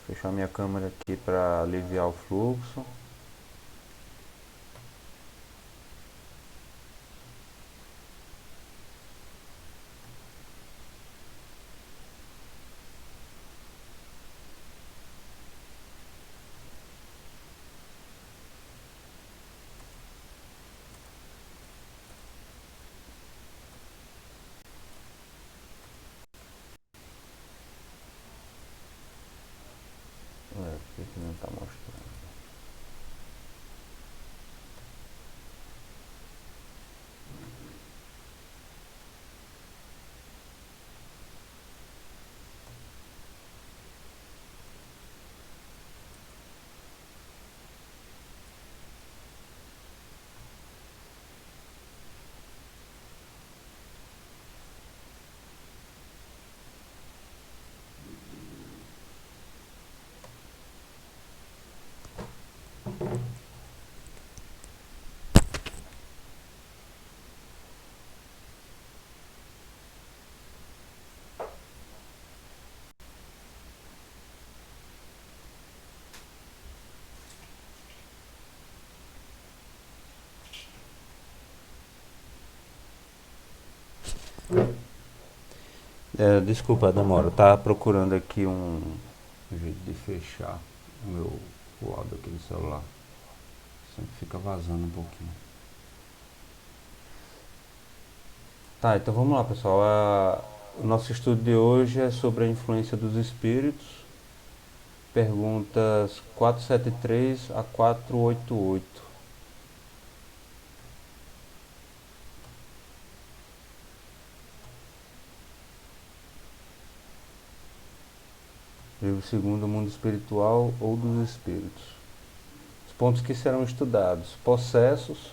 Fechar minha câmera aqui para aliviar o fluxo. Por que não está mostrando? Desculpa a demora, tá procurando aqui um jeito de fechar o áudio aqui do celular. Sempre fica vazando um pouquinho. Tá, então vamos lá, pessoal. O nosso estudo de hoje é sobre a influência dos espíritos. Perguntas 473 a 488. Livro segundo, o mundo espiritual ou dos espíritos. Os pontos que serão estudados: possessos,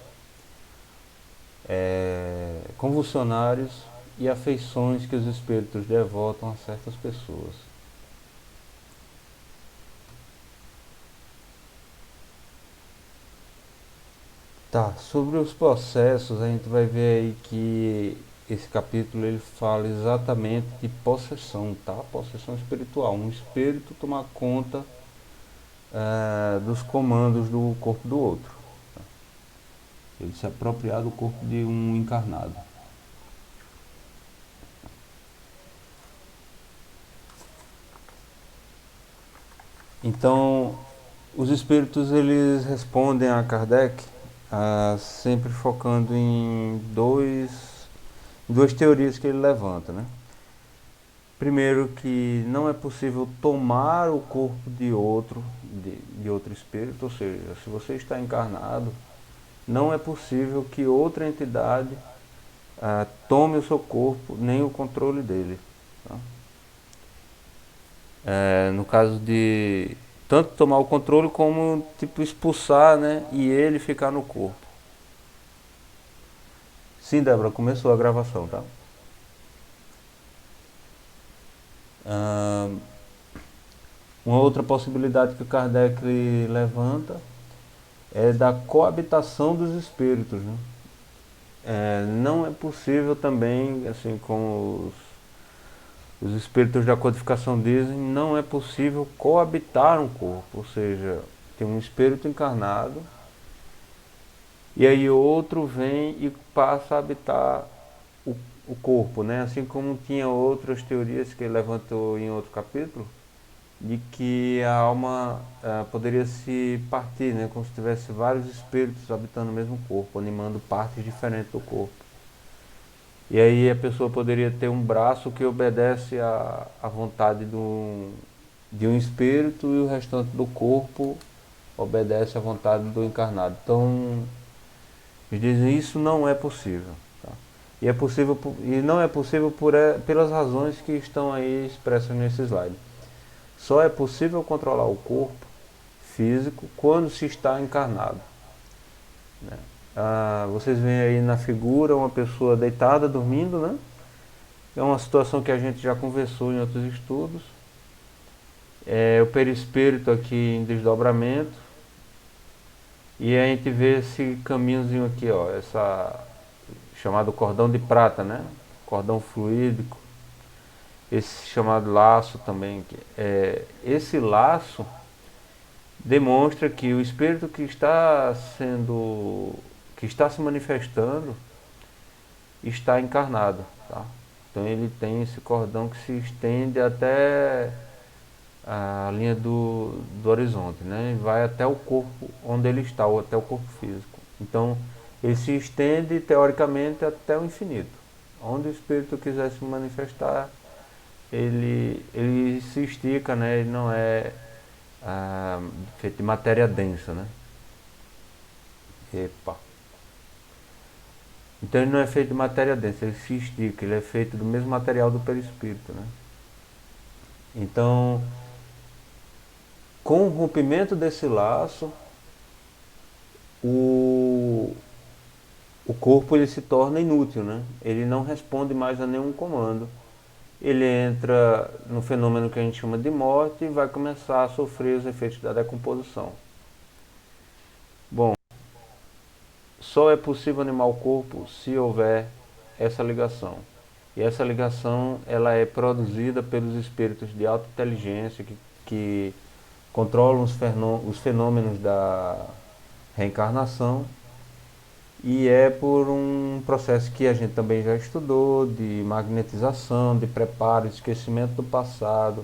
convulsionários e afeições que os espíritos devotam a certas pessoas. Tá, sobre os processos, a gente vai ver aí que esse capítulo ele fala exatamente de possessão, tá? Possessão espiritual, um espírito tomar conta dos comandos do corpo do outro. Tá? Ele se apropriar do corpo de um encarnado. Então, os espíritos eles respondem a Kardec sempre focando em duas teorias que ele levanta, né? Primeiro, que não é possível tomar o corpo de outro espírito, ou seja, se você está encarnado, não é possível que outra entidade tome o seu corpo, nem o controle dele. Tá? No caso de tanto tomar o controle como tipo expulsar, né, e ele ficar no corpo. Sim, Débora, começou a gravação, tá? Uma outra possibilidade que o Kardec levanta é da coabitação dos espíritos, né? Não é possível também, assim como os espíritos da codificação dizem, não é possível coabitar um corpo, ou seja, tem um espírito encarnado e aí outro vem e passa a habitar o corpo, né? Assim como tinha outras teorias que ele levantou em outro capítulo, de que a alma poderia se partir, né? Como se tivesse vários espíritos habitando o mesmo corpo, animando partes diferentes do corpo. E aí a pessoa poderia ter um braço que obedece à vontade de um espírito e o restante do corpo obedece à vontade do encarnado. Então, eles dizem isso não é possível. Tá? E não é possível pelas razões que estão aí expressas nesse slide. Só é possível controlar o corpo físico quando se está encarnado. Né? Vocês veem aí na figura uma pessoa deitada, dormindo, né? É uma situação que a gente já conversou em outros estudos. O perispírito aqui em desdobramento. E a gente vê esse caminhozinho aqui, ó, chamado cordão de prata, né? Cordão fluídico. esse chamado laço também. Esse laço demonstra que o espírito que está se manifestando, está encarnado, tá? Então ele tem esse cordão que se estende até a linha do horizonte, né? E vai até o corpo onde ele está, ou até o corpo físico. Então ele se estende teoricamente até o infinito. Onde o espírito quiser se manifestar, ele se estica, né? Ele não é feito de matéria densa, né? Epa. Então ele não é feito de matéria densa, ele se estica, ele é feito do mesmo material do perispírito, né? Então, com o rompimento desse laço, o, o corpo ele se torna inútil, né? Ele não responde mais a nenhum comando. Ele entra no fenômeno que a gente chama de morte e vai começar a sofrer os efeitos da decomposição. Bom, só é possível animar o corpo se houver essa ligação. E essa ligação ela é produzida pelos espíritos de alta inteligência que controlam os fenômenos da reencarnação, e é por um processo que a gente também já estudou, de magnetização, de preparo, de esquecimento do passado,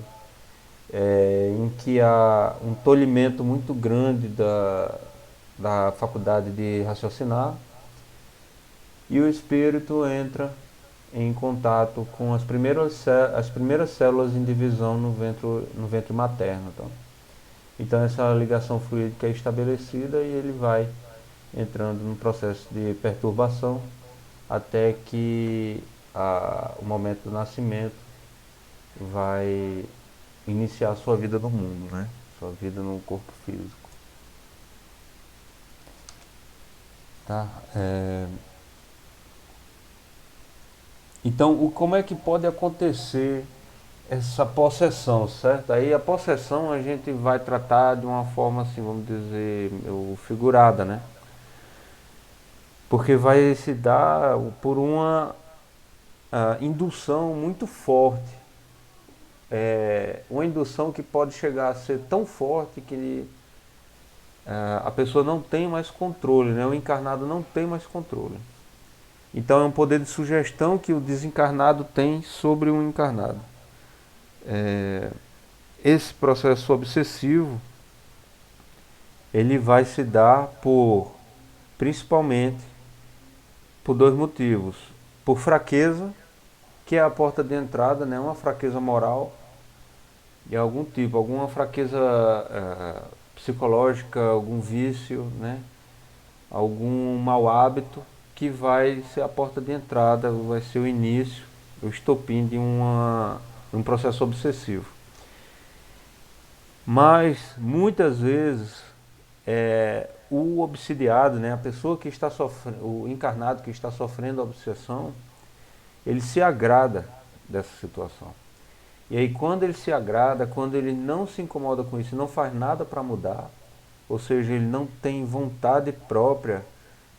em que há um tolhimento muito grande da faculdade de raciocinar, e o espírito entra em contato com as primeiras células em divisão no ventre materno. Então essa ligação fluídica é estabelecida e ele vai entrando num processo de perturbação até que o momento do nascimento vai iniciar a sua vida no mundo, né? Sua vida no corpo físico. Tá? Então, como é que pode acontecer essa possessão, certo? Aí a possessão a gente vai tratar de uma forma assim, vamos dizer, figurada, né? Porque vai se dar por uma indução muito forte. Uma indução que pode chegar a ser tão forte que a pessoa não tem mais controle, né? O encarnado não tem mais controle. Então é um poder de sugestão que o desencarnado tem sobre o encarnado. Esse processo obsessivo ele vai se dar principalmente por dois motivos: por fraqueza, que é a porta de entrada, né? Uma fraqueza moral de algum tipo, alguma fraqueza psicológica, algum vício, né? Algum mau hábito que vai ser a porta de entrada, vai ser o início, o estopim de um processo obsessivo. Mas muitas vezes o obsidiado, né, a pessoa que está sofrendo, o encarnado que está sofrendo a obsessão, ele se agrada dessa situação. E aí quando ele se agrada, quando ele não se incomoda com isso, não faz nada para mudar, ou seja, ele não tem vontade própria,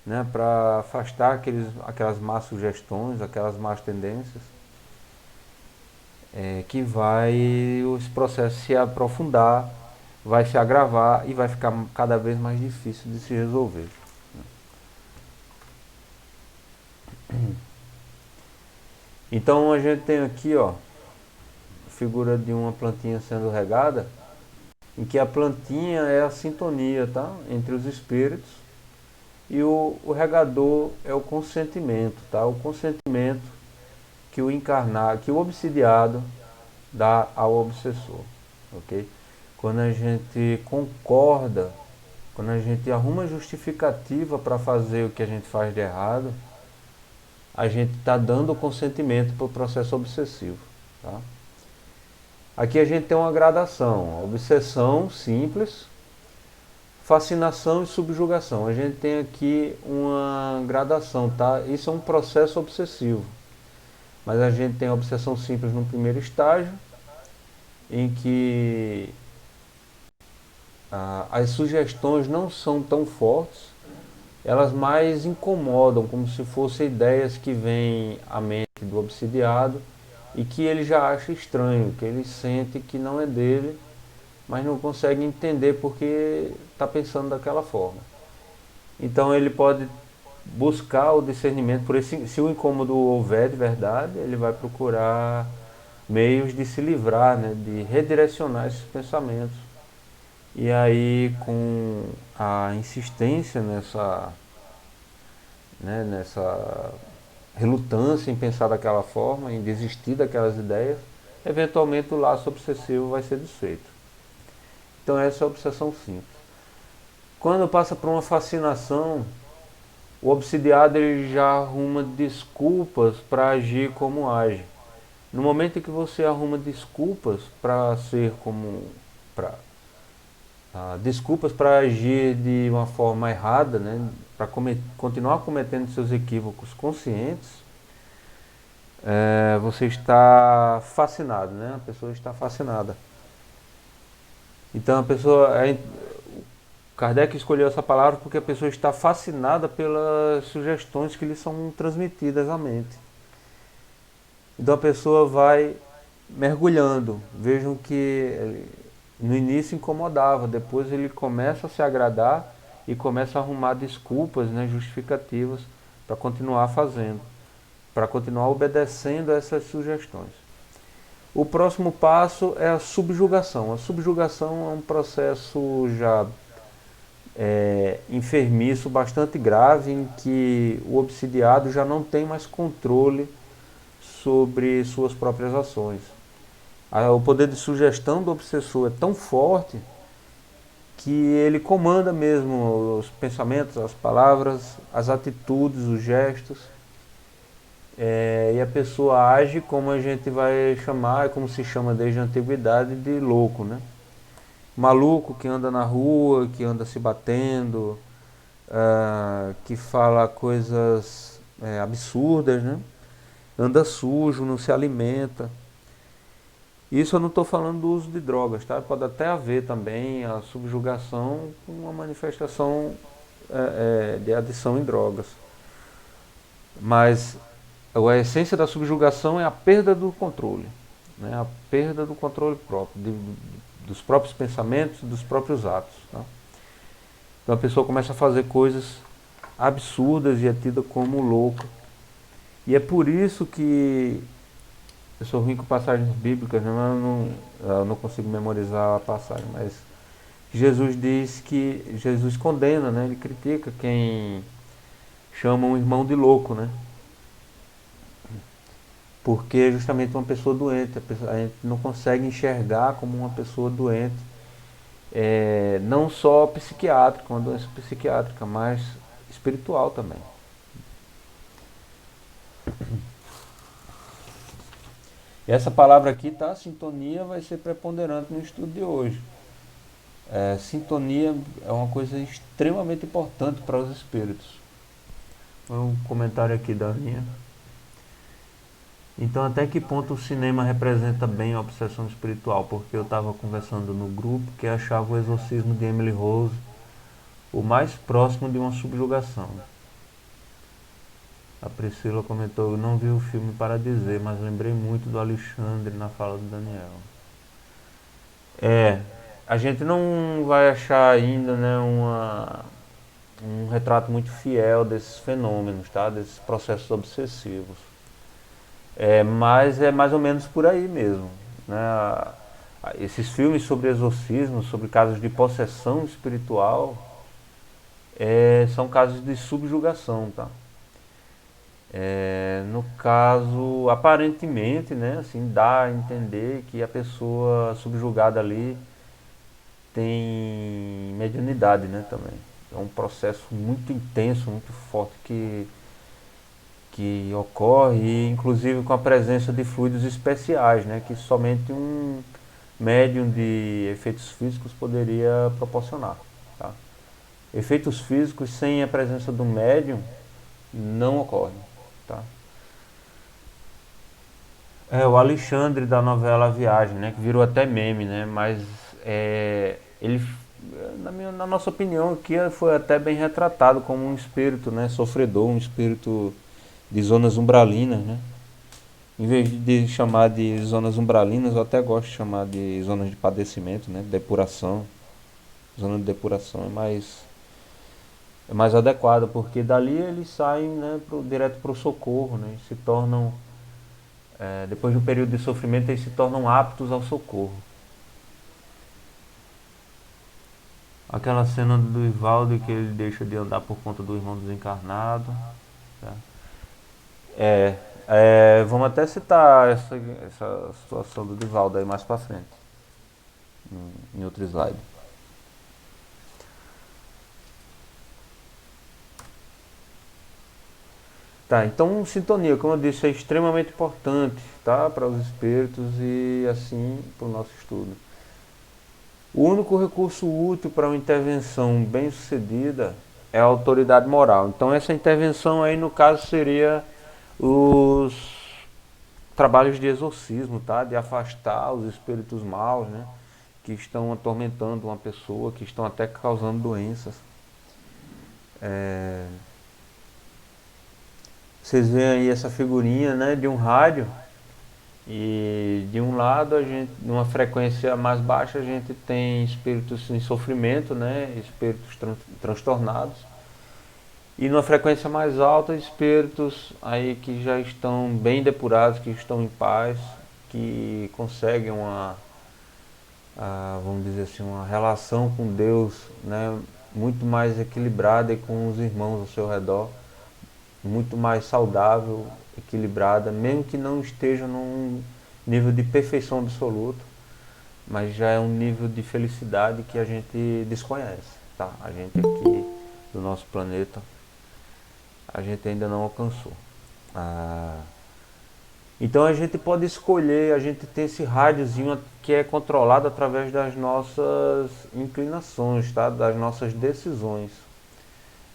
né, para afastar aquelas más sugestões, aquelas más tendências, que vai esse processo se aprofundar, vai se agravar e vai ficar cada vez mais difícil de se resolver. Então a gente tem aqui, ó, a figura de uma plantinha sendo regada, em que a plantinha é a sintonia, tá, entre os espíritos, e o regador é o consentimento, tá, o consentimento que o obsidiado dá ao obsessor, ok? Quando a gente concorda, quando a gente arruma justificativa para fazer o que a gente faz de errado, a gente está dando o consentimento para o processo obsessivo. Tá? Aqui a gente tem uma gradação: obsessão simples, fascinação e subjugação. A gente tem aqui uma gradação, tá? Isso é um processo obsessivo. Mas a gente tem a obsessão simples no primeiro estágio, em que as sugestões não são tão fortes, elas mais incomodam, como se fossem ideias que vêm à mente do obsidiado e que ele já acha estranho, que ele sente que não é dele, mas não consegue entender porque está pensando daquela forma. Então ele pode buscar o discernimento, por esse, se o incômodo houver de verdade, ele vai procurar meios de se livrar, né, de redirecionar esses pensamentos. E aí, com a insistência nessa relutância em pensar daquela forma, em desistir daquelas ideias, eventualmente o laço obsessivo vai ser desfeito. Então essa é a obsessão simples. Quando passa por uma fascinação, o obsidiado ele já arruma desculpas para agir como age. No momento em que você arruma desculpas para ser como... Pra, desculpas para agir de uma forma errada, né, para continuar cometendo seus equívocos conscientes, você está fascinado, né? A pessoa está fascinada. Então a pessoa... Kardec escolheu essa palavra porque a pessoa está fascinada pelas sugestões que lhe são transmitidas à mente. Então a pessoa vai mergulhando. Vejam que no início incomodava, depois ele começa a se agradar e começa a arrumar desculpas, né, justificativas para continuar fazendo, para continuar obedecendo a essas sugestões. O próximo passo é a subjugação. A subjugação é um processo já enfermiço, bastante grave, em que o obsidiado já não tem mais controle sobre suas próprias ações. O poder de sugestão do obsessor é tão forte que ele comanda mesmo os pensamentos, as palavras, as atitudes, os gestos. E a pessoa age como a gente vai chamar, como se chama desde a antiguidade, de louco, né? Maluco que anda na rua, que anda se batendo, que fala coisas absurdas, né? Anda sujo, não se alimenta. Isso eu não estou falando do uso de drogas, tá? Pode até haver também a subjugação com uma manifestação de adição em drogas. Mas a essência da subjugação é a perda do controle, né? A perda do controle próprio, dos próprios pensamentos, dos próprios atos. Tá? Então a pessoa começa a fazer coisas absurdas e é tida como louca. E é por isso que eu sou ruim com passagens bíblicas, né? Eu não consigo memorizar a passagem, mas Jesus diz que Jesus condena, né? Ele critica quem chama um irmão de louco, né? Porque é justamente uma pessoa doente, a gente não consegue enxergar como uma pessoa doente, não só psiquiátrica, uma doença psiquiátrica, mas espiritual também. E essa palavra aqui, tá? Sintonia vai ser preponderante no estudo de hoje. Sintonia é uma coisa extremamente importante para os espíritos. Um comentário aqui da Aninha. Então, até que ponto o cinema representa bem a obsessão espiritual? Porque eu estava conversando no grupo que achava o exorcismo de Emily Rose o mais próximo de uma subjugação. A Priscila comentou: eu não vi o filme para dizer, mas lembrei muito do Alexandre na fala do Daniel. A gente não vai achar ainda, né, um retrato muito fiel desses fenômenos, tá? Desses processos obsessivos. Mas é mais ou menos por aí mesmo, né? Esses filmes sobre exorcismo, sobre casos de possessão espiritual, são casos de subjugação, tá? No caso, aparentemente, né, assim, dá a entender que a pessoa subjugada ali tem mediunidade, né, também. É um processo muito intenso, muito forte que ocorre, inclusive com a presença de fluidos especiais, né, que somente um médium de efeitos físicos poderia proporcionar. Tá? Efeitos físicos sem a presença do médium não ocorrem. Tá? O Alexandre da novela A Viagem, né, que virou até meme, né, mas ele, na nossa opinião aqui, foi até bem retratado como um espírito, né, sofredor, um espírito de zonas umbralinas, né? Em vez de chamar de zonas umbralinas, eu até gosto de chamar de zonas de padecimento, né? Depuração. Zona de depuração é mais adequada, porque dali eles saem, né, direto para o socorro, né? Se tornam, depois de um período de sofrimento, eles se tornam aptos ao socorro. Aquela cena do Ivaldo que ele deixa de andar por conta do irmão desencarnado. Tá? Vamos até citar essa situação do Divaldo aí mais pra frente, em outro slide. Tá, então sintonia, como eu disse, é extremamente importante, tá, para os espíritos e assim para o nosso estudo. O único recurso útil para uma intervenção bem sucedida é a autoridade moral. Então essa intervenção aí no caso seria os trabalhos de exorcismo, tá? De afastar os espíritos maus, né? Que estão atormentando uma pessoa, que estão até causando doenças. Vocês veem aí essa figurinha, né? De um rádio. E de um lado, a gente, numa frequência mais baixa, a gente tem espíritos em sofrimento, né? Espíritos transtornados. E numa frequência mais alta, espíritos aí que já estão bem depurados, que estão em paz, que conseguem vamos dizer assim, uma relação com Deus, né, muito mais equilibrada e com os irmãos ao seu redor, muito mais saudável, equilibrada, mesmo que não esteja num nível de perfeição absoluta, mas já é um nível de felicidade que a gente desconhece, tá? A gente aqui do nosso planeta, a gente ainda não alcançou. Então a gente pode escolher, a gente tem esse rádiozinho que é controlado através das nossas inclinações, tá? Das nossas decisões.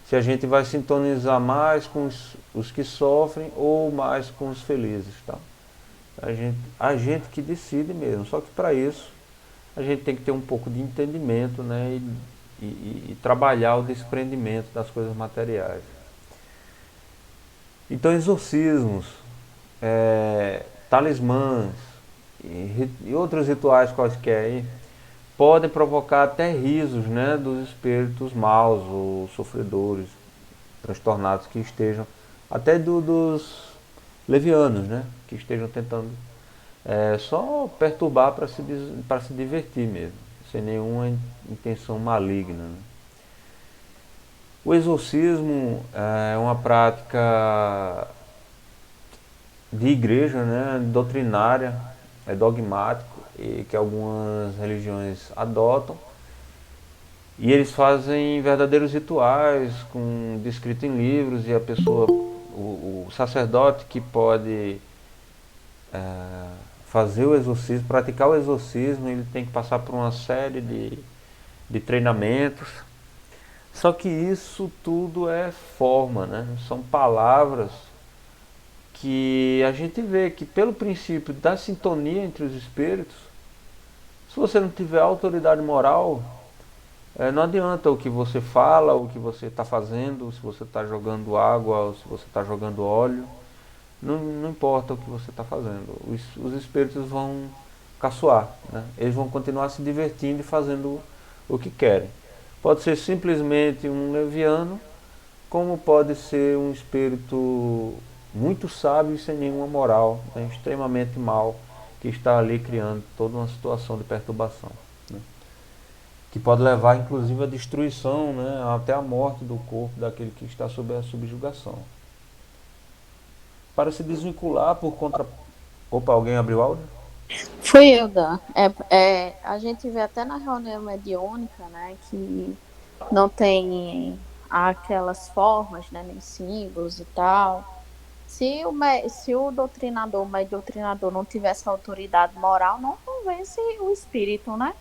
Se a gente vai sintonizar mais com os que sofrem ou mais com os felizes, tá? A gente que decide mesmo, só que para isso a gente tem que ter um pouco de entendimento, né? E trabalhar o desprendimento das coisas materiais. Então exorcismos, talismãs e outros rituais quaisquer aí, podem provocar até risos, né, dos espíritos maus ou sofredores, transtornados que estejam, até dos levianos, né, que estejam tentando só perturbar para se divertir mesmo, sem nenhuma intenção maligna. Né. O exorcismo é uma prática de igreja, né, doutrinária, é dogmático, e que algumas religiões adotam. E eles fazem verdadeiros rituais, descrito em livros, e a pessoa, o sacerdote que pode fazer o exorcismo, praticar o exorcismo, ele tem que passar por uma série de treinamentos. Só que isso tudo é forma, né? São palavras que a gente vê que pelo princípio da sintonia entre os espíritos, se você não tiver autoridade moral, não adianta o que você fala, o que você está fazendo, se você está jogando água, ou se você está jogando óleo, não importa o que você está fazendo, os espíritos vão caçoar, né? Eles vão continuar se divertindo e fazendo o que querem. Pode ser simplesmente um leviano, como pode ser um espírito muito sábio e sem nenhuma moral, né, extremamente mal, que está ali criando toda uma situação de perturbação, né, que pode levar inclusive à destruição, né, até a morte do corpo daquele que está sob a subjugação. Para se desvincular por contra... Opa, alguém abriu áudio? Fui eu, Dan. A gente vê até na reunião mediúnica, né, que não tem aquelas formas, né, nem símbolos e tal. Se o doutrinador, o doutrinador não tivesse autoridade moral, não convence o espírito, né?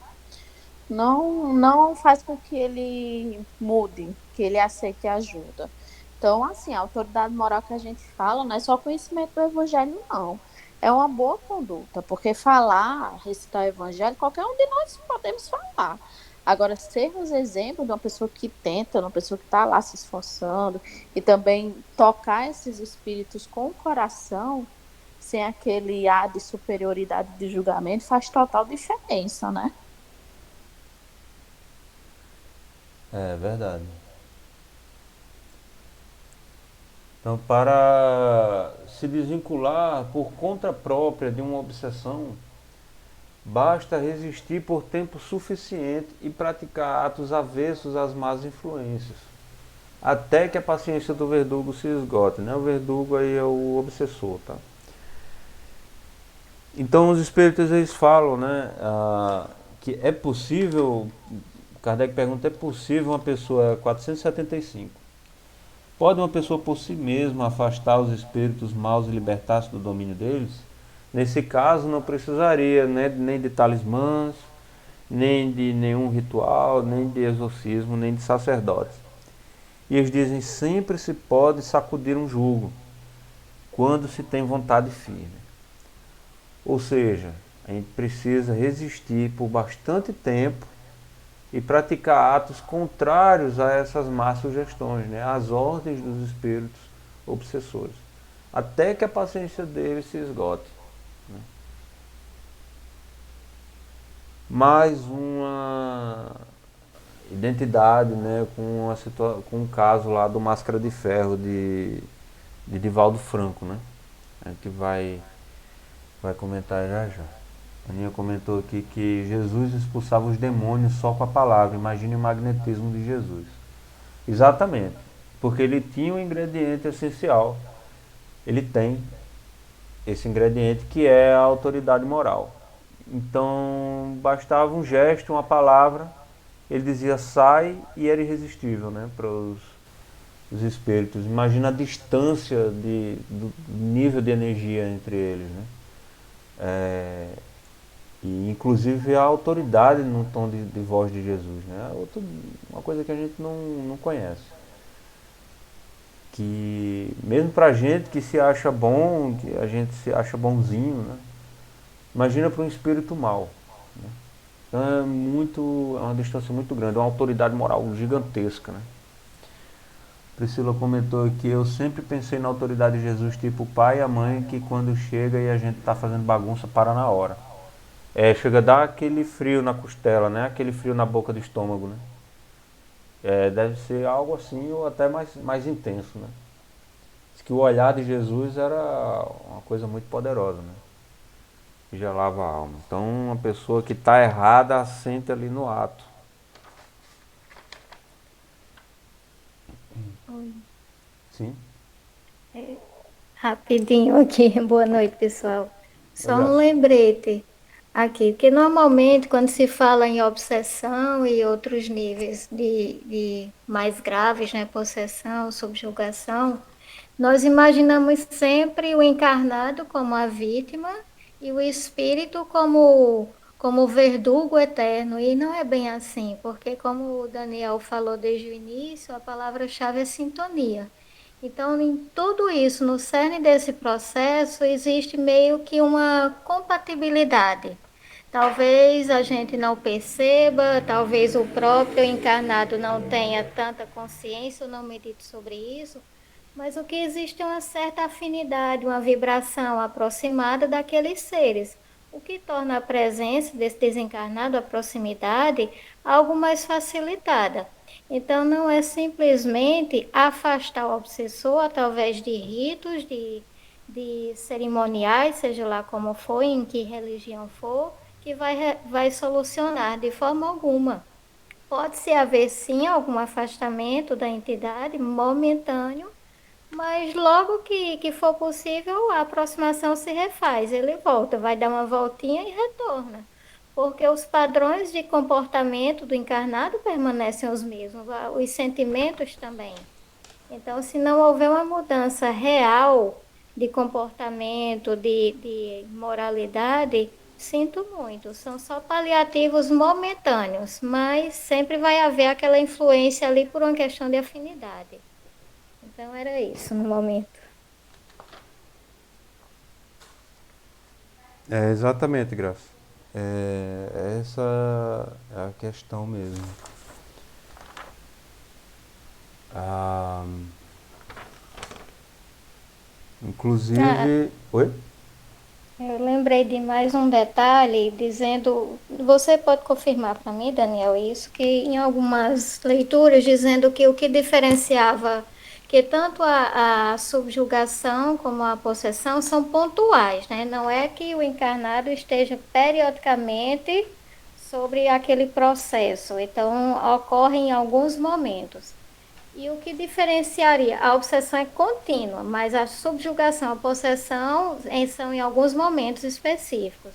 Não faz com que ele mude, que ele aceite ajuda. Então, assim, a autoridade moral que a gente fala não é só conhecimento do evangelho, não. É uma boa conduta, porque falar, recitar o evangelho, qualquer um de nós podemos falar. Agora, sermos exemplo de uma pessoa que tenta, de uma pessoa que está lá se esforçando, e também tocar esses espíritos com o coração, sem aquele ar de superioridade de julgamento, faz total diferença, né? É verdade. Então, para se desvincular por conta própria de uma obsessão, basta resistir por tempo suficiente e praticar atos avessos às más influências, até que a paciência do verdugo se esgote, né? O verdugo aí é o obsessor, tá? Então os espíritos eles falam, né, que é possível, Kardec pergunta, é possível uma pessoa, 475, pode uma pessoa por si mesma afastar os espíritos maus e libertar-se do domínio deles? Nesse caso não precisaria, né, nem de talismãs, nem de nenhum ritual, nem de exorcismo, nem de sacerdotes. E eles dizem, sempre se pode sacudir um jugo, quando se tem vontade firme. Ou seja, a gente precisa resistir por bastante tempo e praticar atos contrários a essas más sugestões, né? Às ordens dos espíritos obsessores, até que a paciência deles se esgote. Né? Mais uma identidade, né, com um caso lá do Máscara de Ferro de Divaldo Franco, né? A gente vai comentar já já. A Aninha comentou aqui que Jesus expulsava os demônios só com a palavra. Imagine o magnetismo de Jesus. Exatamente, porque ele tinha um ingrediente essencial. Ele tem esse ingrediente que é a autoridade moral. Então, bastava um gesto, uma palavra, ele dizia sai e era irresistível, né, para os espíritos. Imagina a distância do nível de energia entre eles, né? E inclusive a autoridade no tom de voz de Jesus, né? Uma coisa que a gente não conhece. Que mesmo pra gente que se acha bom, que a gente se acha bonzinho, né? Imagina para um espírito mau. Né? Então é uma distância muito grande, uma autoridade moral gigantesca, né? Priscila comentou aqui, eu sempre pensei na autoridade de Jesus, tipo o pai e a mãe, que quando chega e a gente tá fazendo bagunça, para na hora. Chega a dar aquele frio na costela, né? Aquele frio na boca do estômago, né? Deve ser algo assim ou até mais intenso, né? Diz que o olhar de Jesus era uma coisa muito poderosa, né? Que gelava a alma. Então, uma pessoa que está errada assente ali no ato. Oi. Sim? É, rapidinho aqui, boa noite, pessoal. Oi, Só um Graça. lembrete aqui, porque normalmente quando se fala em obsessão e outros níveis de mais graves, né, possessão, subjugação, nós imaginamos sempre o encarnado como a vítima e o espírito como o verdugo eterno, e não é bem assim, porque como o Daniel falou desde o início, a palavra-chave é sintonia. Então, em tudo isso, no cerne desse processo, existe meio que uma compatibilidade. Talvez a gente não perceba, talvez o próprio encarnado não tenha tanta consciência ou não medite sobre isso, mas o que existe é uma certa afinidade, uma vibração aproximada daqueles seres, o que torna a presença desse desencarnado, a proximidade, algo mais facilitada. Então, não é simplesmente afastar o obsessor através de ritos, de cerimoniais, seja lá como for, em que religião for, que vai solucionar de forma alguma. Pode-se haver sim algum afastamento da entidade momentâneo, mas logo que for possível, a aproximação se refaz, ele volta, vai dar uma voltinha e retorna. Porque os padrões de comportamento do encarnado permanecem os mesmos, os sentimentos também. Então, se não houver uma mudança real de comportamento, de moralidade, sinto muito, são só paliativos momentâneos, mas sempre vai haver aquela influência ali por uma questão de afinidade. Então era isso no momento. Exatamente, Graça. Essa é a questão mesmo. Ah, Ah, inclusive. Oi? Eu lembrei de mais um detalhe, dizendo, você pode confirmar para mim, Daniel, isso, que em algumas leituras dizendo que o que diferenciava, que tanto a subjugação como a possessão são pontuais, né? Não é que o encarnado esteja periodicamente sobre aquele processo, então ocorre em alguns momentos. E o que diferenciaria? A obsessão é contínua, mas a subjugação, a possessão são em alguns momentos específicos.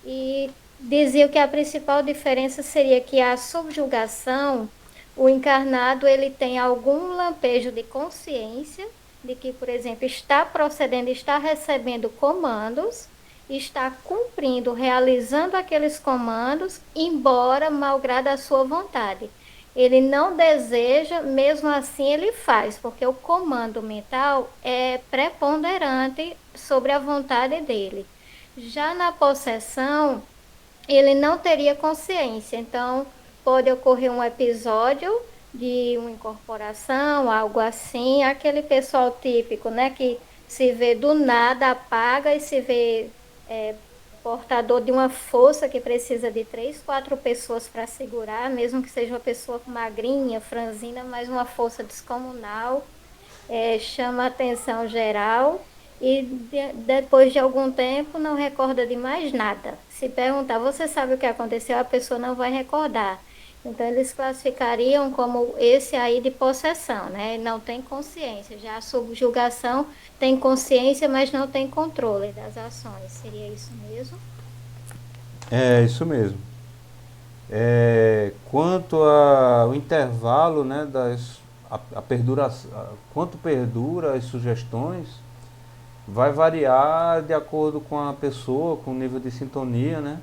E dizia que a principal diferença seria que a subjugação, o encarnado, ele tem algum lampejo de consciência de que, por exemplo, está procedendo, está recebendo comandos, está cumprindo, realizando aqueles comandos, embora malgrado a sua vontade. Ele não deseja, mesmo assim ele faz, porque o comando mental é preponderante sobre a vontade dele. Já na possessão, ele não teria consciência, então pode ocorrer um episódio de uma incorporação, algo assim, aquele pessoal típico, né, que se vê do nada, apaga e se vê é, portador de uma força que precisa de 3, 4 pessoas para segurar, mesmo que seja uma pessoa magrinha, franzina, mas uma força descomunal, chama a atenção geral e depois de algum tempo não recorda de mais nada. Se perguntar, você sabe o que aconteceu? A pessoa não vai recordar. Então eles classificariam como esse aí de possessão, né? Não tem consciência. Já a subjugação tem consciência, mas não tem controle das ações. Seria isso mesmo? É isso mesmo. Quanto ao intervalo, né, quanto perdura as sugestões, vai variar de acordo com a pessoa, com o nível de sintonia, né?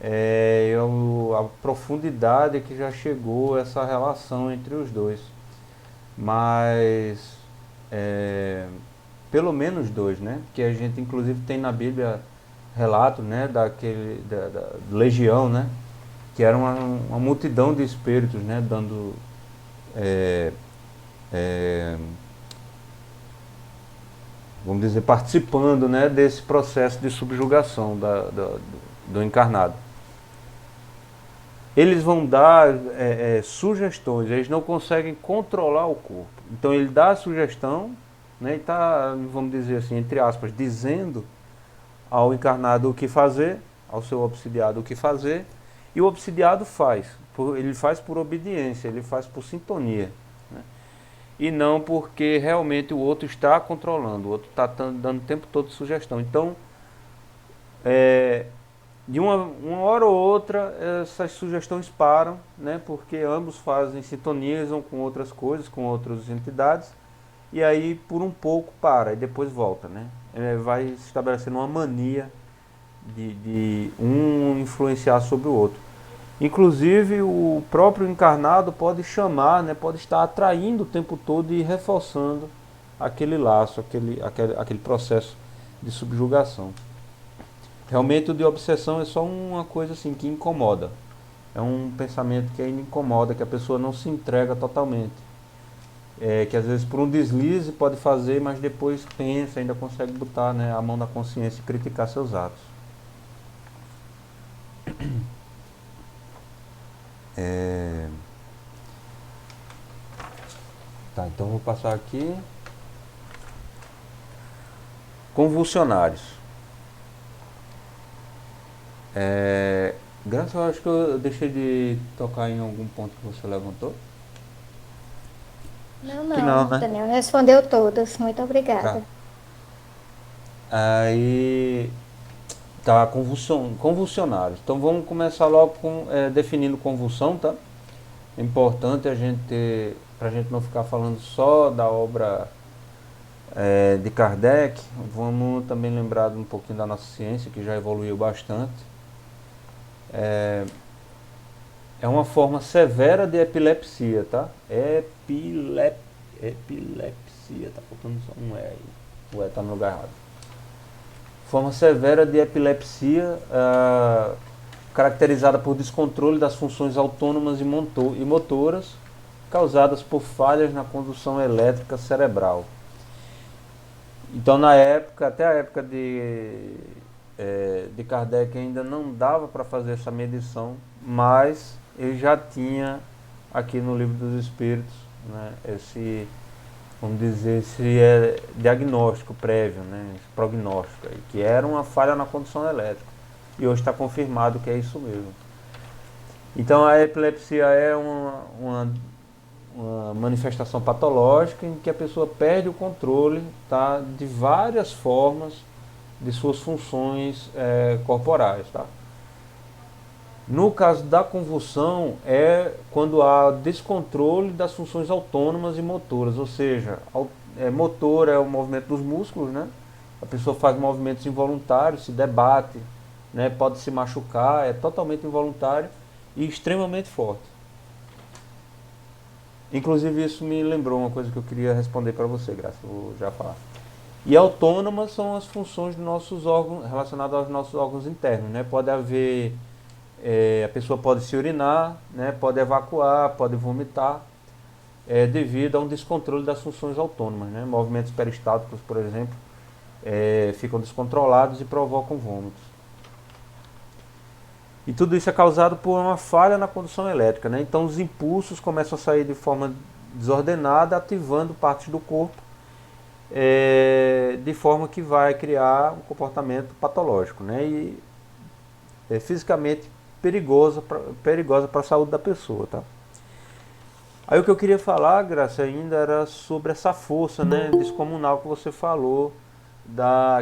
A profundidade que já chegou essa relação entre os dois. Mas pelo menos dois, né? Que a gente inclusive tem na Bíblia relato, né, da legião, né? Que era uma multidão de espíritos, né? Dando vamos dizer, participando, né, desse processo de subjugação do encarnado. Eles vão dar sugestões, eles não conseguem controlar o corpo. Então ele dá a sugestão, né, e está, vamos dizer assim, entre aspas, dizendo ao encarnado o que fazer, ao seu obsidiado o que fazer, e o obsidiado faz. Ele faz por obediência, ele faz por sintonia, né? E não porque realmente o outro está controlando, o outro está dando o tempo todo sugestão. Então, de uma hora ou outra, essas sugestões param, né, porque ambos sintonizam com outras coisas, com outras entidades, e aí por um pouco para, e depois volta, né? Vai se estabelecendo uma mania de um influenciar sobre o outro. Inclusive o próprio encarnado pode chamar, né, pode estar atraindo o tempo todo e reforçando aquele laço, aquele processo de subjugação. Realmente o de obsessão é só uma coisa assim que incomoda. É um pensamento que ainda incomoda, que a pessoa não se entrega totalmente. Que às vezes por um deslize pode fazer, mas depois pensa, ainda consegue botar, né, a mão na consciência e criticar seus atos. Tá, então vou passar aqui. Convulsionários. Graças, eu acho que eu deixei de tocar em algum ponto que você levantou. Não, né? Daniel respondeu todas. Muito obrigada. Tá. Aí tá, convulsionários. Então vamos começar logo definindo convulsão, tá? É importante a gente ter, pra gente não ficar falando só da obra de Kardec, vamos também lembrar um pouquinho da nossa ciência, que já evoluiu bastante. É uma forma severa de epilepsia, tá? Epilepsia, tá faltando só um E aí. O E tá no lugar errado. Forma severa de epilepsia, caracterizada por descontrole das funções autônomas e motoras, causadas por falhas na condução elétrica cerebral. Então, na época, até a época de Kardec ainda não dava para fazer essa medição, mas ele já tinha aqui no Livro dos Espíritos, né, esse, vamos dizer, esse diagnóstico prévio, né, esse prognóstico, aí, que era uma falha na condução elétrica. E hoje está confirmado que é isso mesmo. Então a epilepsia é uma manifestação patológica em que a pessoa perde o controle, tá, de várias formas de suas funções corporais. Tá? No caso da convulsão, é quando há descontrole das funções autônomas e motoras, ou seja, motor é o movimento dos músculos, né? A pessoa faz movimentos involuntários, se debate, né? Pode se machucar, é totalmente involuntário e extremamente forte. Inclusive isso me lembrou uma coisa que eu queria responder para você, Graça, vou já falar. E autônomas são as funções dos nossos órgãos, relacionadas aos nossos órgãos internos, né? Pode haver, a pessoa pode se urinar, né? Pode evacuar, pode vomitar, devido a um descontrole das funções autônomas, né? Movimentos peristálticos, por exemplo, ficam descontrolados e provocam vômitos. E tudo isso é causado por uma falha na condução elétrica, né? Então os impulsos começam a sair de forma desordenada, ativando partes do corpo, de forma que vai criar um comportamento patológico, né? E é fisicamente perigosa para a saúde da pessoa. Tá? Aí o que eu queria falar, Graça, ainda era sobre essa força, né, descomunal que você falou,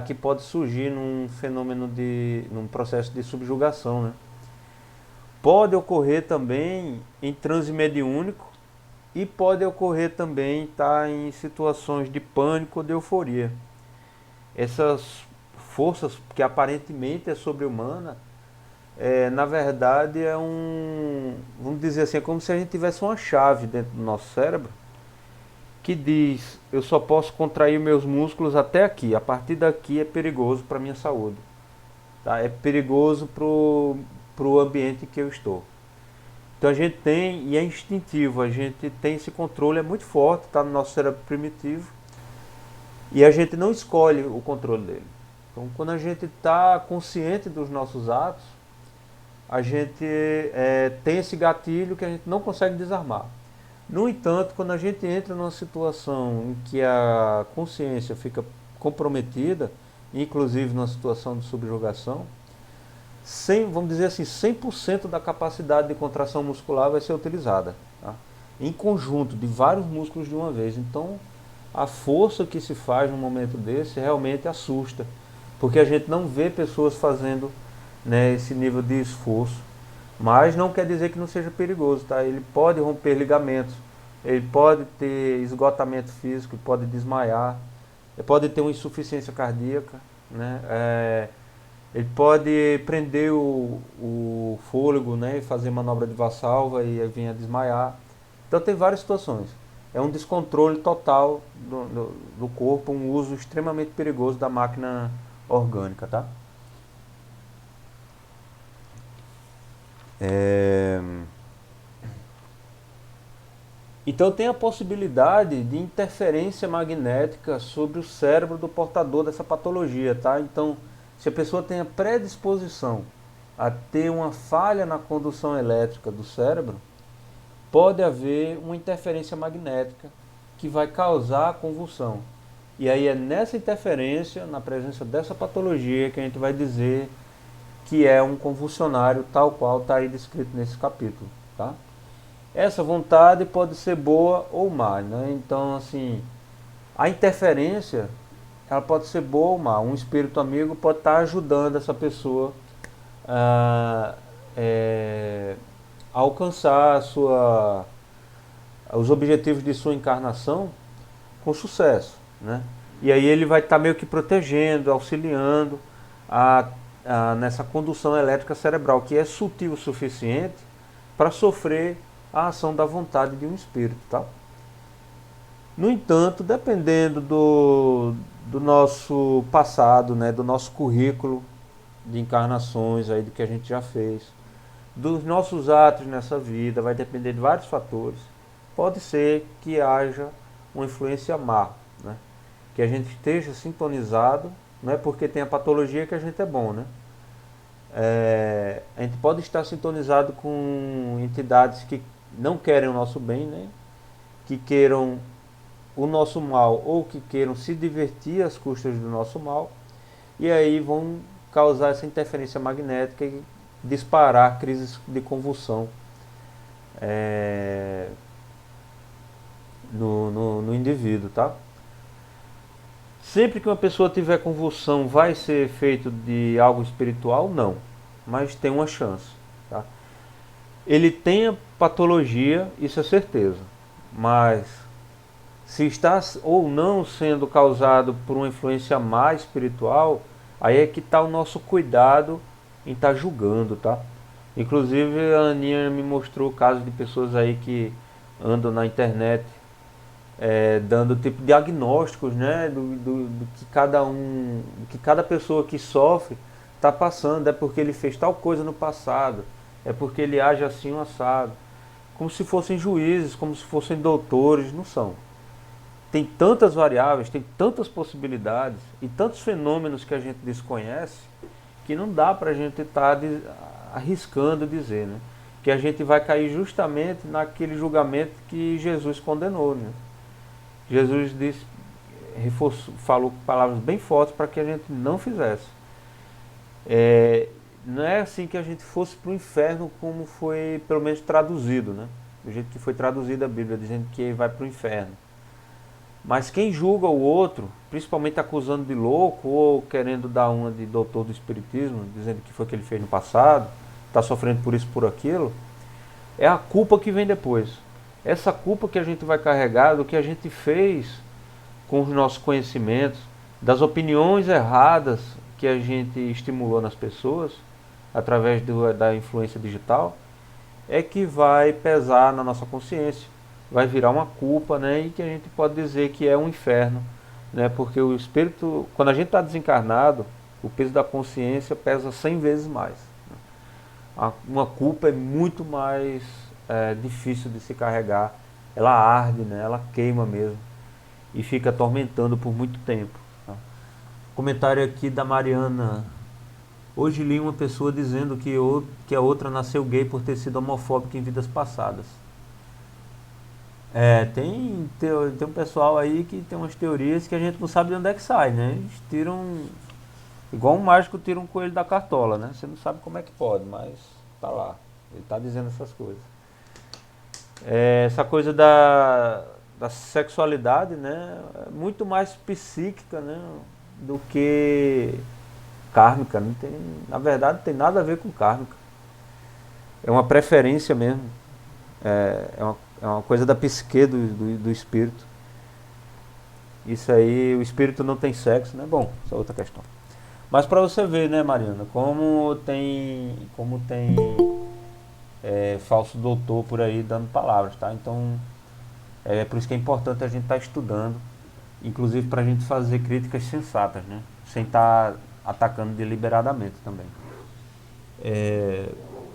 que pode surgir num fenômeno num processo de subjugação, né? Pode ocorrer também em transe mediúnico e pode ocorrer também em situações de pânico ou de euforia. Essas forças que aparentemente é sobre-humana, na verdade vamos dizer assim, é como se a gente tivesse uma chave dentro do nosso cérebro que diz, eu só posso contrair meus músculos até aqui, a partir daqui é perigoso para a minha saúde. Tá? É perigoso para o ambiente que eu estou. Então a gente tem, e é instintivo, a gente tem esse controle, é muito forte, está no nosso cérebro primitivo, e a gente não escolhe o controle dele. Então quando a gente está consciente dos nossos atos, a gente tem esse gatilho que a gente não consegue desarmar. No entanto, quando a gente entra numa situação em que a consciência fica comprometida, inclusive numa situação de subjugação, vamos dizer assim, 100% da capacidade de contração muscular vai ser utilizada, tá? Em conjunto, de vários músculos de uma vez. Então, a força que se faz num momento desse realmente assusta, porque a gente não vê pessoas fazendo, né, esse nível de esforço. Mas não quer dizer que não seja perigoso, tá? Ele pode romper ligamentos, ele pode ter esgotamento físico, pode desmaiar, ele pode ter uma insuficiência cardíaca, né? Ele pode prender o fôlego, né, e fazer manobra de Valsalva e vir a desmaiar. Então tem várias situações. É um descontrole total do corpo, um uso extremamente perigoso da máquina orgânica, tá? Então tem a possibilidade de interferência magnética sobre o cérebro do portador dessa patologia, tá? Então, se a pessoa tem a predisposição a ter uma falha na condução elétrica do cérebro, pode haver uma interferência magnética que vai causar a convulsão. E aí é nessa interferência, na presença dessa patologia, que a gente vai dizer que é um convulsionário tal qual está aí descrito nesse capítulo, tá? Essa vontade pode ser boa ou má, né? Então, assim, a interferência, ela pode ser boa ou má. Um espírito amigo pode estar ajudando essa pessoa a alcançar os objetivos de sua encarnação com sucesso, né? E aí ele vai estar meio que protegendo, auxiliando nessa condução elétrica cerebral, que é sutil o suficiente para sofrer a ação da vontade de um espírito, tá? No entanto, dependendo do nosso passado, né, do nosso currículo de encarnações, aí, do que a gente já fez, dos nossos atos nessa vida, vai depender de vários fatores. Pode ser que haja uma influência má, né, que a gente esteja sintonizado, não é porque tem a patologia que a gente é bom, né? A gente pode estar sintonizado com entidades que não querem o nosso bem, né? Que queiram o nosso mal ou que queiram se divertir às custas do nosso mal, e aí vão causar essa interferência magnética e disparar crises de convulsão no indivíduo, tá? Sempre que uma pessoa tiver convulsão, vai ser feito de algo espiritual? Não, mas tem uma chance, tá? Ele tem a patologia, isso é certeza, mas se está ou não sendo causado por uma influência má espiritual, aí é que está o nosso cuidado em estar julgando, tá? Inclusive a Aninha me mostrou casos de pessoas aí que andam na internet dando tipo diagnósticos, né, do que cada pessoa que sofre está passando. É porque ele fez tal coisa no passado, é porque ele age assim um assado, como se fossem juízes, como se fossem doutores. Não são. Tem tantas variáveis, tem tantas possibilidades e tantos fenômenos que a gente desconhece, que não dá para a gente estar arriscando dizer, né, que a gente vai cair justamente naquele julgamento que Jesus condenou, né? Jesus disse, falou palavras bem fortes para que a gente não fizesse. Não é assim que a gente fosse para o inferno, como foi pelo menos traduzido, né? Do jeito que foi traduzida a Bíblia, dizendo que vai para o inferno. Mas quem julga o outro, principalmente acusando de louco ou querendo dar uma de doutor do espiritismo, dizendo que foi o que ele fez no passado, está sofrendo por isso, por aquilo, é a culpa que vem depois. Essa culpa que a gente vai carregar do que a gente fez com os nossos conhecimentos, das opiniões erradas que a gente estimulou nas pessoas, através da influência digital, é que vai pesar na nossa consciência, vai virar uma culpa, né? E que a gente pode dizer que é um inferno, né? Porque o espírito, quando a gente está desencarnado, o peso da consciência pesa 100 vezes mais. Uma culpa é muito mais difícil de se carregar, ela arde, né? Ela queima mesmo e fica atormentando por muito tempo, tá? Comentário aqui da Mariana. Hoje li uma pessoa dizendo que a outra nasceu gay por ter sido homofóbica em vidas passadas. Tem um pessoal aí que tem umas teorias que a gente não sabe de onde é que sai, né? Eles tiram, igual um mágico tira um coelho da cartola, né? Você não sabe como é que pode, mas tá lá. Ele tá dizendo essas coisas. Essa coisa da sexualidade, né? É muito mais psíquica, né? Do que kármica. Não tem, na verdade, não tem nada a ver com kármica. É uma preferência mesmo. É uma coisa da psique do espírito. Isso aí, o espírito não tem sexo, né? Bom, essa é outra questão. Mas para você ver, né, Mariana, como tem falso doutor por aí dando palavras, tá? Então, é por isso que é importante a gente estar estudando, inclusive para a gente fazer críticas sensatas, né? Sem estar atacando deliberadamente também.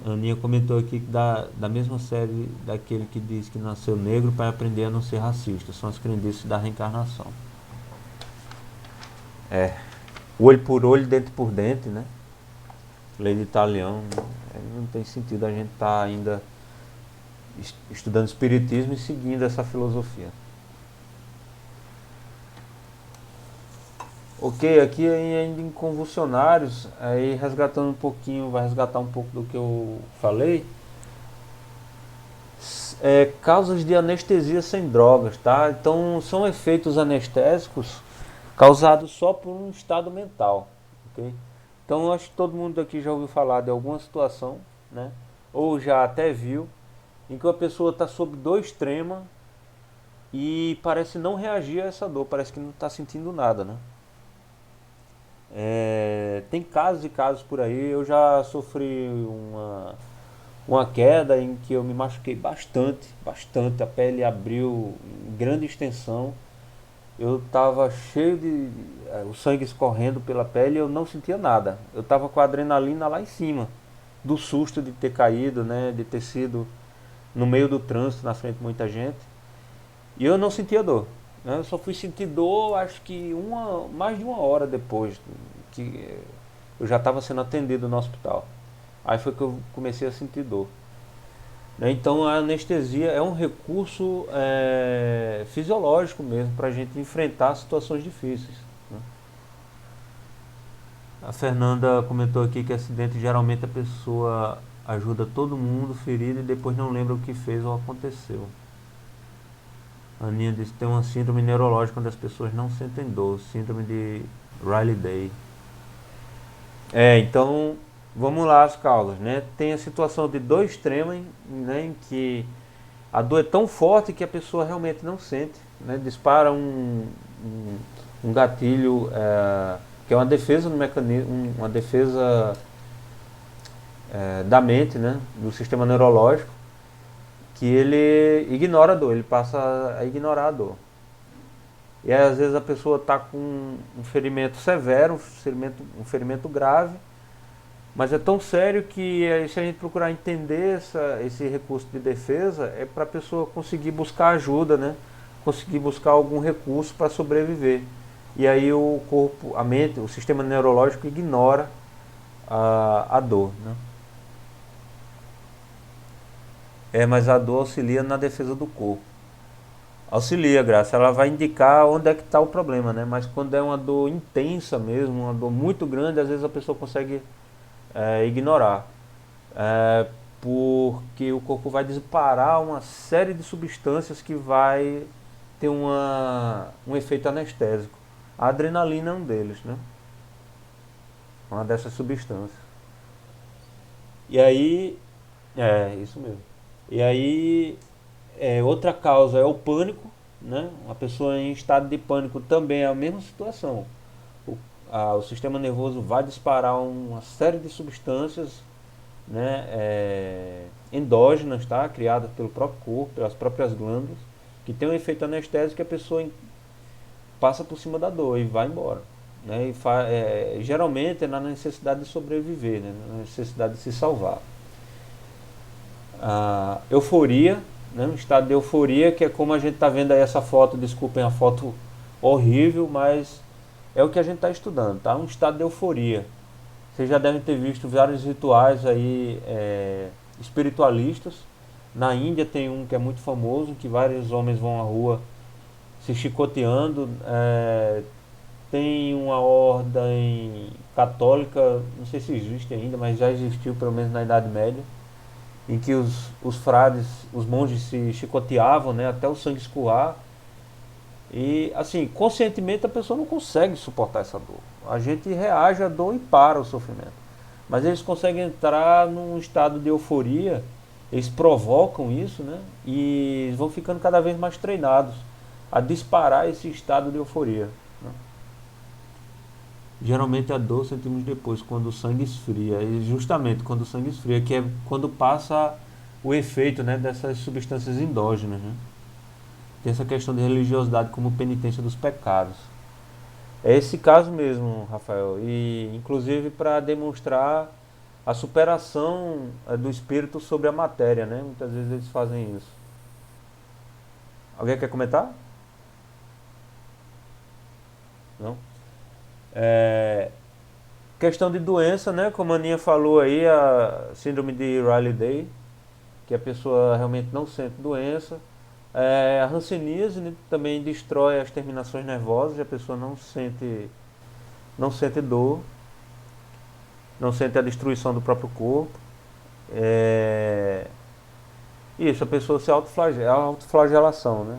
A Aninha comentou aqui que da mesma série daquele que diz que nasceu negro para aprender a não ser racista. São as crendices da reencarnação. Olho por olho, dente por dente, né? Lei de Italião. Não tem sentido a gente estar ainda estudando espiritismo e seguindo essa filosofia. Ok, aqui ainda em convulsionários, aí resgatando um pouquinho, vai resgatar um pouco do que eu falei. Causas de anestesia sem drogas, tá? Então são efeitos anestésicos causados só por um estado mental, ok? Então eu acho que todo mundo aqui já ouviu falar de alguma situação, né? Ou já até viu, em que a pessoa está sob dor extrema e parece não reagir a essa dor, parece que não está sentindo nada, né? Tem casos e casos por aí. Eu já sofri uma queda em que eu me machuquei bastante, a pele abriu em grande extensão, eu estava cheio de o sangue escorrendo pela pele e eu não sentia nada. Eu estava com a adrenalina lá em cima, do susto de ter caído, né, de ter sido no meio do trânsito, na frente de muita gente, e eu não sentia dor. né? Eu só fui sentir dor, acho que mais de 1 hora depois que eu já estava sendo atendido no hospital. Aí foi que eu comecei a sentir dor. Né? Então a anestesia é um recurso fisiológico mesmo para a gente enfrentar situações difíceis. Né? A Fernanda comentou aqui que acidente geralmente a pessoa ajuda todo mundo ferido e depois não lembra o que fez ou aconteceu. A Aninha disse que tem uma síndrome neurológica onde as pessoas não sentem dor, síndrome de Riley-Day. Então vamos lá as causas, né? Tem a situação de dor extrema, né, em que a dor é tão forte que a pessoa realmente não sente, né? Dispara um gatilho que é uma defesa no mecanismo, uma defesa da mente, né? Do sistema neurológico, que ele ignora a dor, ele passa a ignorar a dor. E aí, às vezes a pessoa está com um ferimento severo, um ferimento grave, mas é tão sério que se a gente procurar entender esse recurso de defesa, é para a pessoa conseguir buscar ajuda, né? Conseguir buscar algum recurso para sobreviver. E aí o corpo, a mente, o sistema neurológico ignora a dor, né? Mas a dor auxilia na defesa do corpo. Auxilia, Graça, ela vai indicar onde é que está o problema, né? Mas quando é uma dor intensa mesmo, uma dor muito grande, às vezes a pessoa consegue ignorar. Porque o corpo vai disparar uma série de substâncias que vai ter um efeito anestésico. A adrenalina é um deles, né? Uma dessas substâncias. E aí, isso mesmo. E aí, outra causa é o pânico, né? Uma pessoa em estado de pânico também é a mesma situação. O sistema nervoso vai disparar uma série de substâncias, né, endógenas, tá? Criadas pelo próprio corpo, pelas próprias glândulas, que tem um efeito anestésico que a pessoa passa por cima da dor e vai embora. Né? Geralmente é na necessidade de sobreviver, né? Na necessidade de se salvar. A euforia, né? Um estado de euforia, que é como a gente está vendo aí essa foto, desculpem a foto horrível, mas é o que a gente está estudando, tá? Um estado de euforia. Vocês já devem ter visto vários rituais aí espiritualistas. Na Índia tem um que é muito famoso, que vários homens vão à rua se chicoteando. Tem uma ordem católica, não sei se existe ainda, mas já existiu pelo menos na Idade Média, em que os frades, os monges se chicoteavam, né, até o sangue escoar. E assim, conscientemente a pessoa não consegue suportar essa dor. A gente reage à dor e para o sofrimento. Mas eles conseguem entrar num estado de euforia, eles provocam isso, né? E vão ficando cada vez mais treinados a disparar esse estado de euforia, né? Geralmente a dor sentimos depois, quando o sangue esfria. E justamente quando o sangue esfria, que é quando passa o efeito, né, dessas substâncias endógenas, né? Tem essa questão de religiosidade como penitência dos pecados. É esse caso mesmo, Rafael. E inclusive para demonstrar a superação do espírito sobre a matéria, né? Muitas vezes eles fazem isso. Alguém quer comentar? Não? Questão de doença, né? Como a Aninha falou aí, a síndrome de Riley-Day, que a pessoa realmente não sente doença. A hanseníase, né, também destrói as terminações nervosas, a pessoa não sente dor, não sente a destruição do próprio corpo. Isso, a pessoa se autoflagela, a autoflagelação, né?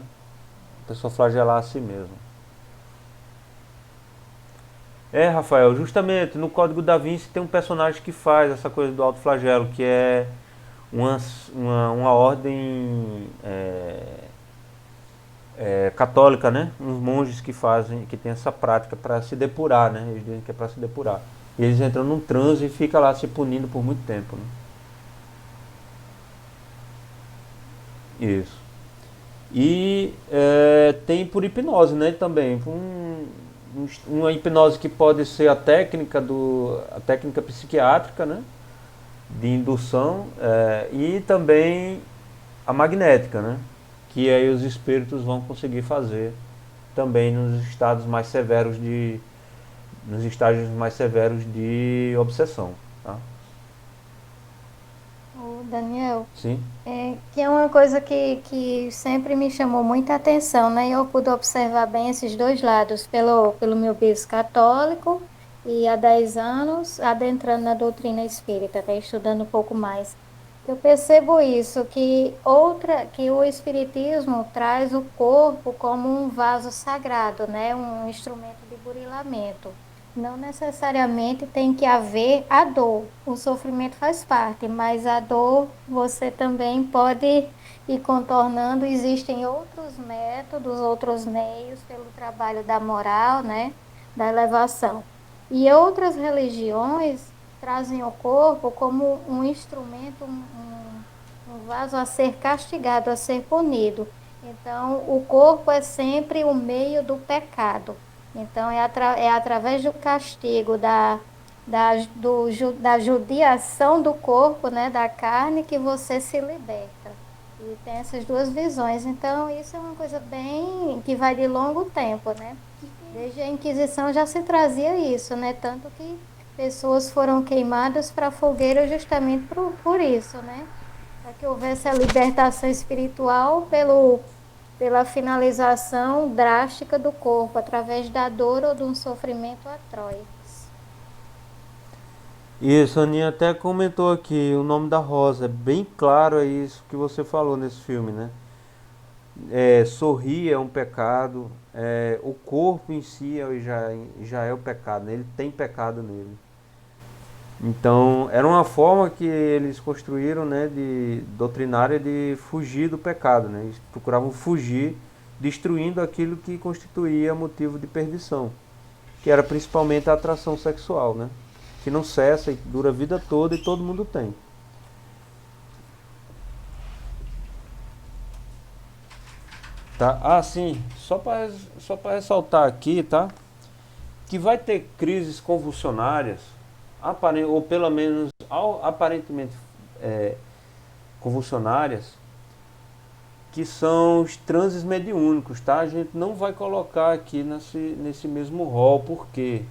A pessoa flagelar a si mesma. Rafael, justamente no Código da Vinci tem um personagem que faz essa coisa do autoflagelo, que é uma ordem católica, né? Uns monges que tem essa prática para se depurar, né? Eles dizem que é para se depurar. E eles entram num transe e ficam lá se punindo por muito tempo, né? Isso. E tem por hipnose, né? Também uma hipnose que pode ser a técnica psiquiátrica, né? De indução, e também a magnética, né? Que aí os espíritos vão conseguir fazer também nos estados mais severos nos estágios mais severos de obsessão, tá? Ô, Daniel, Sim? que é uma coisa que sempre me chamou muita atenção, né? Eu pude observar bem esses dois lados, pelo meu berço católico e há 10 anos adentrando na doutrina espírita, até estudando um pouco mais. Eu percebo isso, que o espiritismo traz o corpo como um vaso sagrado, né? Um instrumento de burilamento. Não necessariamente tem que haver a dor. O sofrimento faz parte, mas a dor você também pode ir contornando. Existem outros métodos, outros meios pelo trabalho da moral, né? Da elevação. E outras religiões trazem o corpo como um instrumento, um vaso a ser castigado, a ser punido. Então, o corpo é sempre o meio do pecado. Então, é através do castigo, da judiação do corpo, né, da carne, que você se liberta. E tem essas duas visões. Então, isso é uma coisa bem que vai de longo tempo, né? Desde a Inquisição já se trazia isso, né? Tanto que pessoas foram queimadas para a fogueira justamente por isso, né? Para que houvesse a libertação espiritual pela finalização drástica do corpo, através da dor ou de um sofrimento atroz. Isso, a Aninha até comentou aqui o nome da Rosa. É bem claro é isso que você falou nesse filme, né? Sorrir é um pecado, o corpo em si já é o pecado, né? Ele tem pecado nele. Então, era uma forma que eles construíram, né, de doutrinária de fugir do pecado, né? Eles procuravam fugir, destruindo aquilo que constituía motivo de perdição, que era principalmente a atração sexual, né? Que não cessa e dura a vida toda e todo mundo tem. Tá? Ah, sim, só para ressaltar aqui, tá? Que vai ter crises convulsionárias, ou pelo menos aparentemente convulsionárias, que são os transes mediúnicos, tá? A gente não vai colocar aqui nesse mesmo rol, porque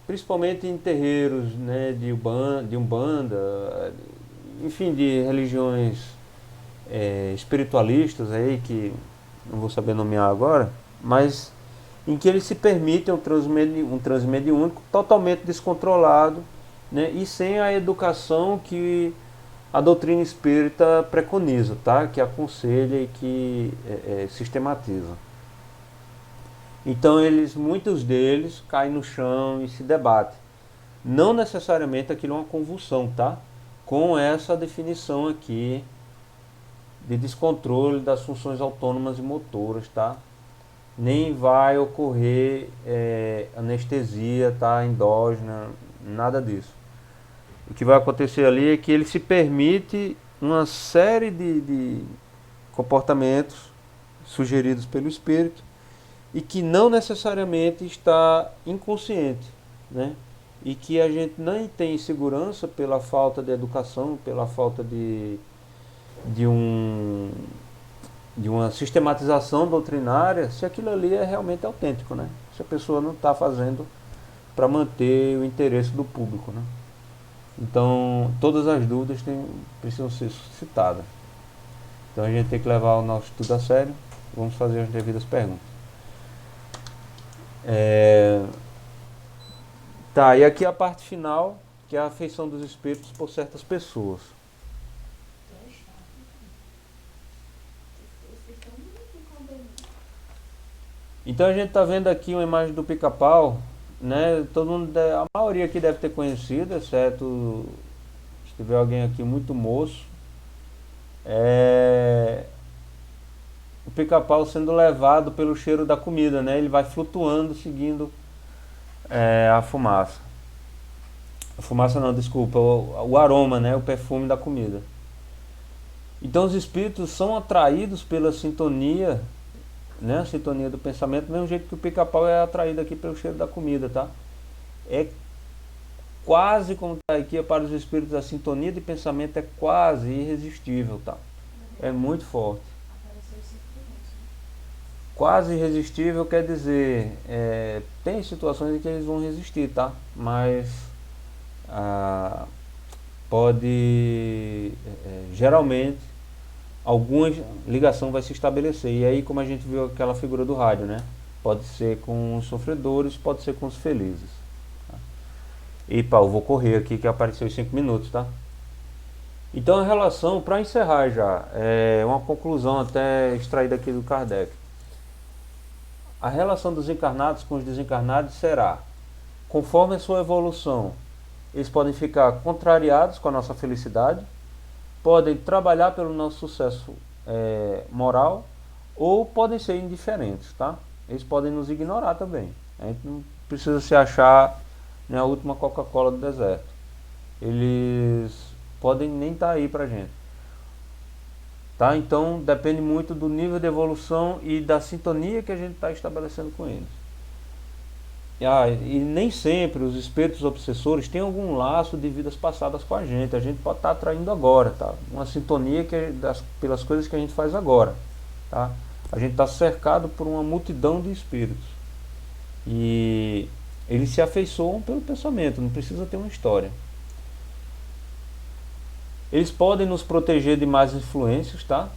principalmente em terreiros, né, de Umbanda, enfim, de religiões espiritualistas aí, que não vou saber nomear agora, mas em que eles se permitem um transe mediúnico totalmente descontrolado, né, e sem a educação que a doutrina espírita preconiza, tá? Que aconselha e que sistematiza. Então muitos deles caem no chão e se debatem. Não necessariamente aquilo é uma convulsão, tá? Com essa definição aqui de descontrole das funções autônomas e motoras, tá? Nem vai ocorrer anestesia, tá? Endógena, nada disso. O que vai acontecer ali é que ele se permite uma série de comportamentos sugeridos pelo espírito e que não necessariamente está inconsciente, né? E que a gente não tem segurança pela falta de educação, pela falta de uma sistematização doutrinária, se aquilo ali é realmente autêntico, né? Se a pessoa não está fazendo para manter o interesse do público, né? Então, todas as dúvidas precisam ser suscitadas. Então, a gente tem que levar o nosso estudo a sério. Vamos fazer as devidas perguntas. Tá, e aqui a parte final, que é a afeição dos espíritos por certas pessoas. Então, a gente está vendo aqui uma imagem do Pica-Pau, né? Todo mundo, a maioria aqui deve ter conhecido, exceto se tiver alguém aqui muito moço. O Pica-Pau sendo levado pelo cheiro da comida, né? Ele vai flutuando seguindo a fumaça. A fumaça não, desculpa, o aroma, né? O perfume da comida. Então os espíritos são atraídos pela sintonia, né? A sintonia do pensamento, do mesmo jeito que o Pica-Pau é atraído aqui pelo cheiro da comida, tá? É quase como está aqui para os espíritos, a sintonia de pensamento é quase irresistível, tá? É muito forte. quase irresistível quer dizer, tem situações em que eles vão resistir, tá? Mas ah, pode, geralmente, alguma ligação vai se estabelecer. E aí, como a gente viu aquela figura do rádio, né? Pode ser com os sofredores, pode ser com os felizes. Tá? E pá, eu vou correr aqui que apareceu os 5 minutos, tá? Então a relação, para encerrar já, é uma conclusão até extraída aqui do Kardec. A relação dos encarnados com os desencarnados será, conforme a sua evolução, eles podem ficar contrariados com a nossa felicidade, podem trabalhar pelo nosso sucesso moral, ou podem ser indiferentes, tá? Eles podem nos ignorar também. A gente não precisa se achar, né, a última Coca-Cola do deserto. Eles podem nem estar aí pra gente. Tá? Então depende muito do nível de evolução e da sintonia que a gente está estabelecendo com eles. E nem sempre os espíritos obsessores têm algum laço de vidas passadas com a gente pode estar atraindo agora, tá? Uma sintonia pelas coisas que a gente faz agora, tá? A gente está cercado por uma multidão de espíritos e eles se afeiçoam pelo pensamento, não precisa ter uma história. Eles podem nos proteger de más influências, tá?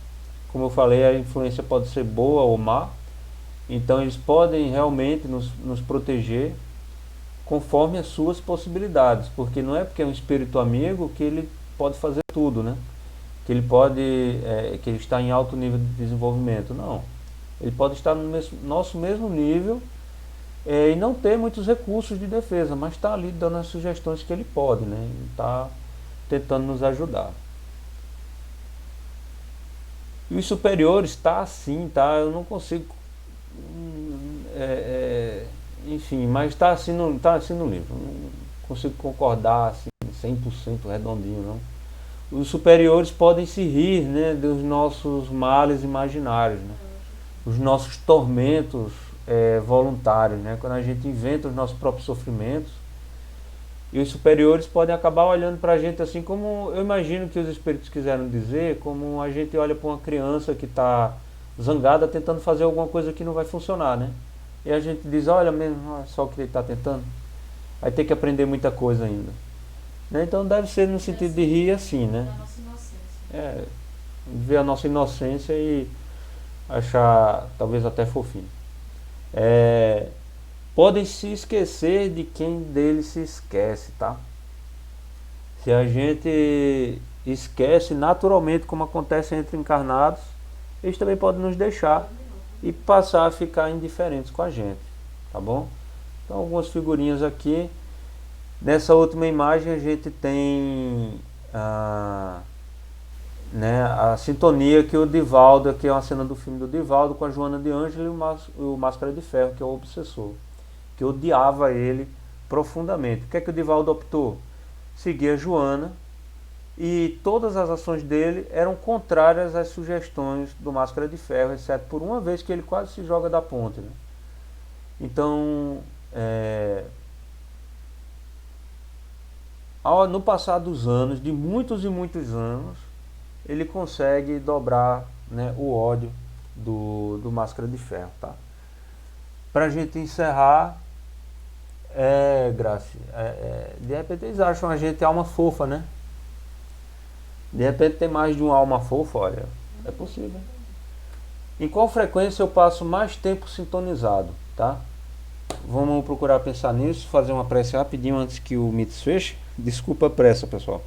Como eu falei, a influência pode ser boa ou má. Então eles podem realmente nos proteger conforme as suas possibilidades. Porque não é porque é um espírito amigo que ele pode fazer tudo, né? Que ele pode, que ele está em alto nível de desenvolvimento. Não. Ele pode estar no nosso mesmo nível e não ter muitos recursos de defesa, mas está ali dando as sugestões que ele pode, né? Ele está tentando nos ajudar. E os superiores tá assim, tá? Eu não consigo, enfim, mas tá assim no livro. Não consigo concordar assim 100% redondinho, não. Os superiores podem se rir, né, dos nossos males imaginários, né? Os nossos tormentos voluntários, né? Quando a gente inventa os nossos próprios sofrimentos. E os superiores podem acabar olhando para a gente assim como, eu imagino que os espíritos quiseram dizer, como a gente olha para uma criança que está zangada tentando fazer alguma coisa que não vai funcionar, né? E a gente diz, olha mesmo, olha só o que ele está tentando. Vai ter que aprender muita coisa ainda. Né? Então deve ser no sentido de rir assim, né? Ver a nossa inocência e achar talvez até fofinho. Podem se esquecer de quem deles se esquece, tá? Se a gente esquece naturalmente, como acontece entre encarnados, eles também podem nos deixar e passar a ficar indiferentes com a gente, tá bom? Então algumas figurinhas aqui. Nessa última imagem a gente tem a sintonia que o Divaldo, aqui é uma cena do filme do Divaldo com a Joana de Ângelo e o Máscara de Ferro, que é o obsessor, que odiava ele profundamente. O que é que o Divaldo optou? Seguir a Joana, e todas as ações dele eram contrárias às sugestões do Máscara de Ferro, exceto por uma vez que ele quase se joga da ponte, né? Então, no passar dos anos, de muitos e muitos anos, ele consegue dobrar, né, o ódio do Máscara de Ferro, tá? Pra gente encerrar, Graça, de repente eles acham a gente alma fofa, né? De repente tem mais de uma alma fofa, olha, é possível. Em qual frequência eu passo mais tempo sintonizado, tá? Vamos procurar pensar nisso, fazer uma prece rapidinho antes que o Mitos feche. Desculpa a pressa, pessoal.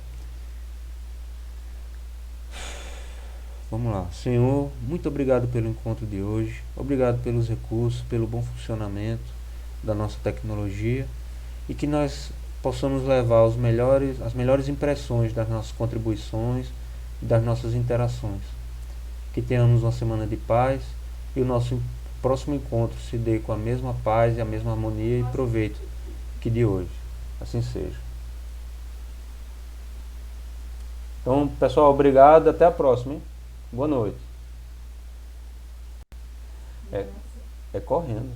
Vamos lá. Senhor, muito obrigado pelo encontro de hoje. Obrigado pelos recursos, pelo bom funcionamento da nossa tecnologia e que nós possamos levar as melhores impressões das nossas contribuições e das nossas interações. Que tenhamos uma semana de paz e o nosso próximo encontro se dê com a mesma paz e a mesma harmonia e proveito que de hoje. Assim seja. Então, pessoal, obrigado. Até a próxima, hein? Boa noite. É correndo.